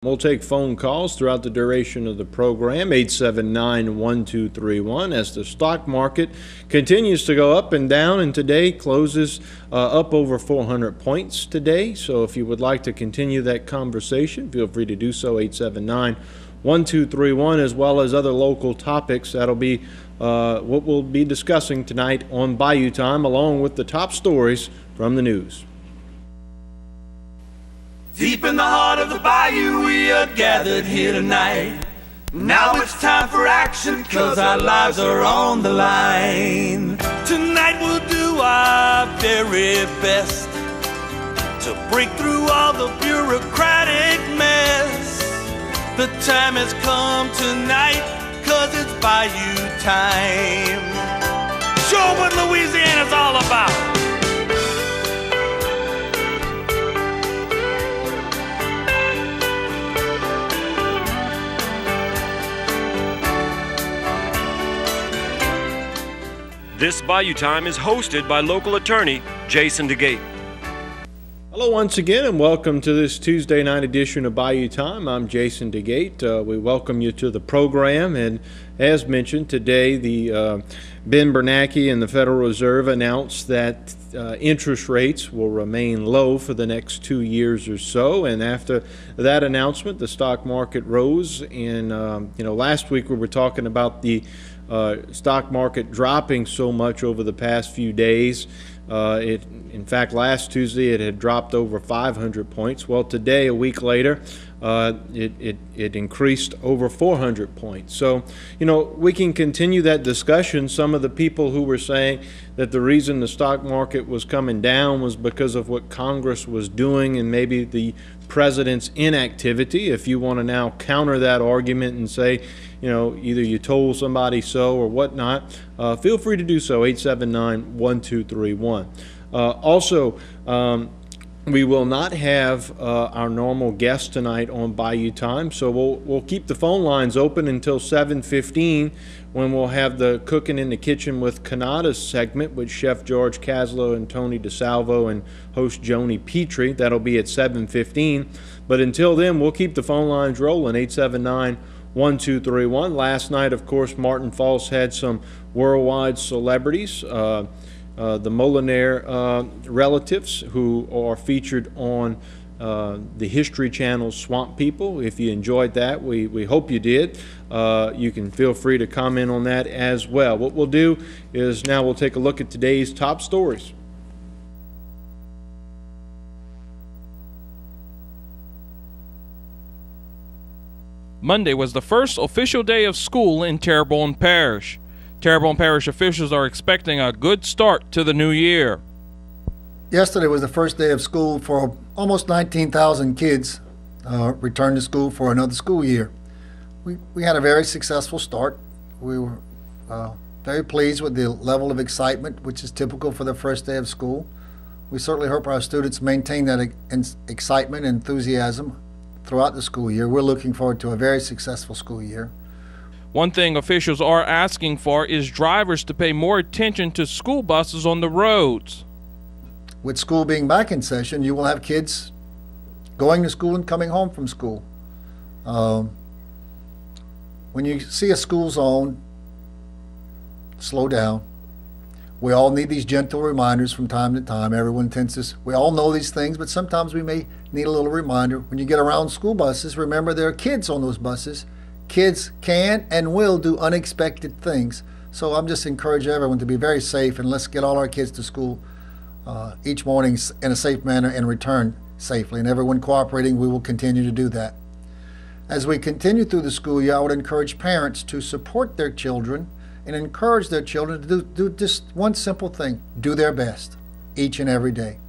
We'll take phone calls throughout the duration of the program, 879-1231, as the stock market continues to go up and down, and today closes up over 400 points today. So if you would like to continue that conversation, feel free to do so, 879-1231, as well as other local topics. That'll be what we'll be discussing tonight on Bayou Time, along with the top stories from the news. Deep in the heart of the bayou, we are gathered here tonight. Now it's time for action, 'cause our lives are on the line. Tonight we'll do our very best to break through all the bureaucratic mess. The time has come tonight, 'cause it's Bayou time. Show what Louisiana's all about. This Bayou Time is hosted by local attorney Jason Dagate. Hello once again, and welcome to this Tuesday night edition of Bayou Time. I'm Jason Dagate. We welcome you to the program, and as mentioned today, the Ben Bernanke and the Federal Reserve announced that interest rates will remain low for the next 2 years or so. And after that announcement, the stock market rose. And last week we were talking about the stock market dropping so much over the past few days. In fact, last Tuesday it had dropped over 500 points. Well, today, a week later, it increased over 400 points. So, we can continue that discussion. Some of the people who were saying that the reason the stock market was coming down was because of what Congress was doing and maybe the president's inactivity. If you want to now counter that argument and say, either you told somebody so or whatnot, feel free to do so, 879-1231. Also, we will not have our normal guest tonight on Bayou Time, so we'll keep the phone lines open until 7:15, when we'll have the Cooking in the Kitchen with Canada's segment with Chef George Caslow and Tony DeSalvo and host Joni Petrie. That'll be at 7:15. But until then, we'll keep the phone lines rolling, 879-1231. Last night, of course, Martin Falls had some worldwide celebrities. The Molinaire relatives, who are featured on the History Channel's Swamp People. If you enjoyed that, we hope you did. You can feel free to comment on that as well. What we'll do is now we'll take a look at today's top stories. Monday was the first official day of school in Terrebonne Parish. Terrebonne Parish officials are expecting a good start to the new year. Yesterday was the first day of school for almost 19,000 kids returned to school for another school year. We had a very successful start. We were very pleased with the level of excitement, which is typical for the first day of school. We certainly hope our students maintain that excitement and enthusiasm throughout the school year. We're looking forward to a very successful school year. One thing officials are asking for is drivers to pay more attention to school buses on the roads. With school being back in session, you will have kids going to school and coming home from school. When you see a school zone, slow down. We all need these gentle reminders from time to time. We all know these things, but sometimes we may need a little reminder. When you get around school buses, remember there are kids on those buses. Kids can and will do unexpected things. So I'm just encouraging everyone to be very safe, and let's get all our kids to school each morning in a safe manner and return safely. And everyone cooperating, we will continue to do that. As we continue through the school year, I would encourage parents to support their children and encourage their children to do just one simple thing: do their best each and every day.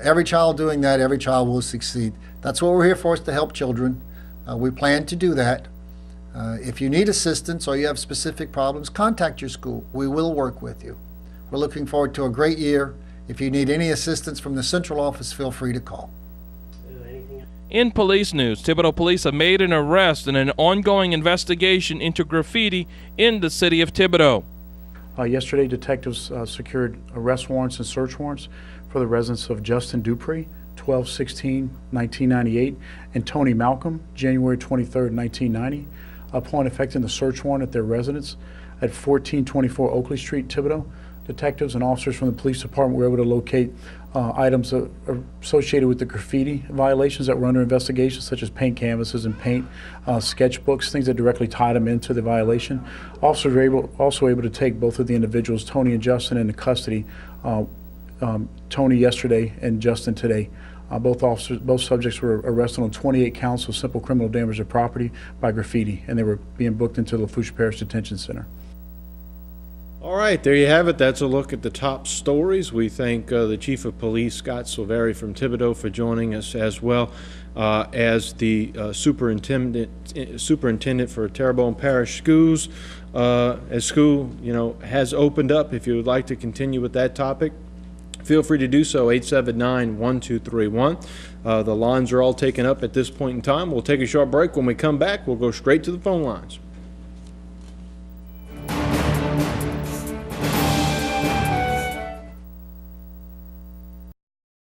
Every child doing that, every child will succeed. That's what we're here for, is to help children. We plan to do that. If you need assistance or you have specific problems, contact your school. We will work with you. We're looking forward to a great year. If you need any assistance from the central office, feel free to call. In police news, Thibodaux police have made an arrest in an ongoing investigation into graffiti in the city of Thibodaux. Yesterday, detectives secured arrest warrants and search warrants for the residence of Justin Dupree, 12/16/1998, and Tony Malcolm, January 23rd, 1990. Upon effecting the search warrant at their residence at 1424 Oakley Street, Thibodaux, detectives and officers from the police department were able to locate items associated with the graffiti violations that were under investigation, such as paint canvases and paint sketchbooks, things that directly tied them into the violation. Officers were also able to take both of the individuals, Tony and Justin, into custody. Tony yesterday and Justin today. Both subjects were arrested on 28 counts of simple criminal damage to property by graffiti, and they were being booked into the Lafourche Parish Detention Center. All right, there you have it. That's a look at the top stories. We thank the Chief of Police, Scott Silveri from Thibodaux, for joining us, as well as the superintendent for Terrebonne Parish Schools. As school, has opened up, if you would like to continue with that topic, feel free to do so, 879-1231. The lines are all taken up at this point in time. We'll take a short break. When we come back, we'll go straight to the phone lines.